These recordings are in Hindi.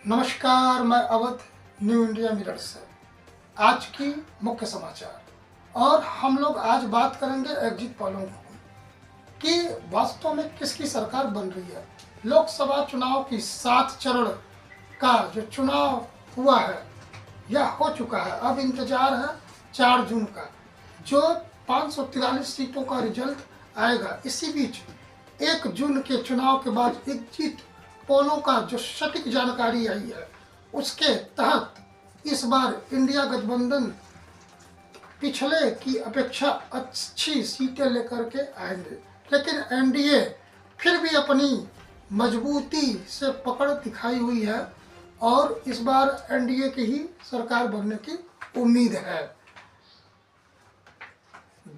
नमस्कार, मैं अवध न्यू इंडिया मिरर से। आज की मुख्य समाचार और हम लोग आज बात करेंगे एग्जिट पोलों की वास्तव में किसकी सरकार बन रही है। लोकसभा चुनाव की 7 चरण का जो चुनाव हुआ है यह हो चुका है। अब इंतजार है 4 जून का, जो 543 सीटों का रिजल्ट आएगा। इसी बीच 1 जून के चुनाव के बाद एग्जिट पोलों का जो सटीक जानकारी आई है उसके तहत इस बार इंडिया गठबंधन पिछले की अपेक्षा अच्छी सीटें लेकर के आएंगे, लेकिन एनडीए फिर भी अपनी मजबूती से पकड़ दिखाई हुई है और इस बार एनडीए की ही सरकार बनने की उम्मीद है।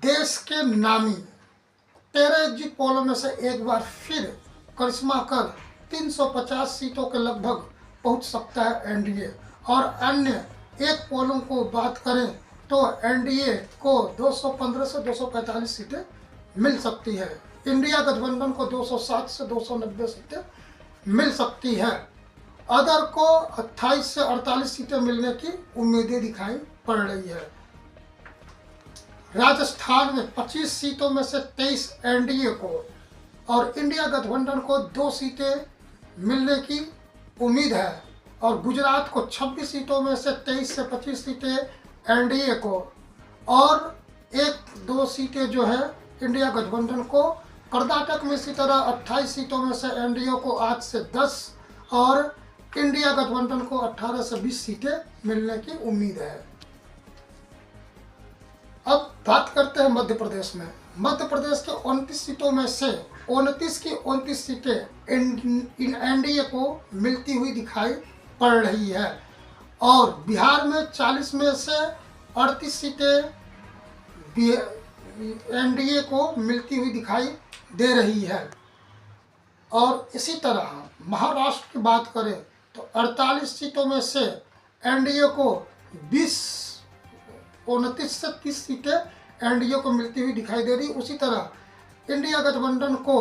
देश के नामी 13 एग्जिट पोलों में से एक बार फिर करिश्मा कर 350 सीटों के लगभग पहुंच सकता है एनडीए, और अन्य एक पोलों को बात करें तो एनडीए को 215 से 245 सीटें मिल सकती है। इंडिया गठबंधन को 207 से 290 सीटें मिल सकती है। अदर को 28 से 48 सीटें मिलने की उम्मीदें दिखाई पड़ रही है। राजस्थान में 25 सीटों में से 23 एनडीए को और इंडिया गठबंधन को 2 सीटें मिलने की उम्मीद है, और गुजरात को 26 सीटों में से 23 से 25 सीटें एनडीए को और 1-2 सीटें जो है इंडिया गठबंधन को। कर्नाटक में इसी तरह 28 सीटों में से एनडीए को 8 से 10 और इंडिया गठबंधन को 18 से 20 सीटें मिलने की उम्मीद है। अब बात करते हैं मध्य प्रदेश में। मध्य प्रदेश के 29 सीटों में से 29 की 29 सीटें एनडीए को मिलती हुई दिखाई पड़ रही है, और बिहार में 40 में से 38 सीटें एनडीए को मिलती हुई दिखाई दे रही है। और इसी तरह महाराष्ट्र की बात करें तो 48 सीटों में से एनडीए को 29 से 30 सीटें एनडीए को मिलती हुई दिखाई दे रही। उसी तरह इंडिया गठबंधन को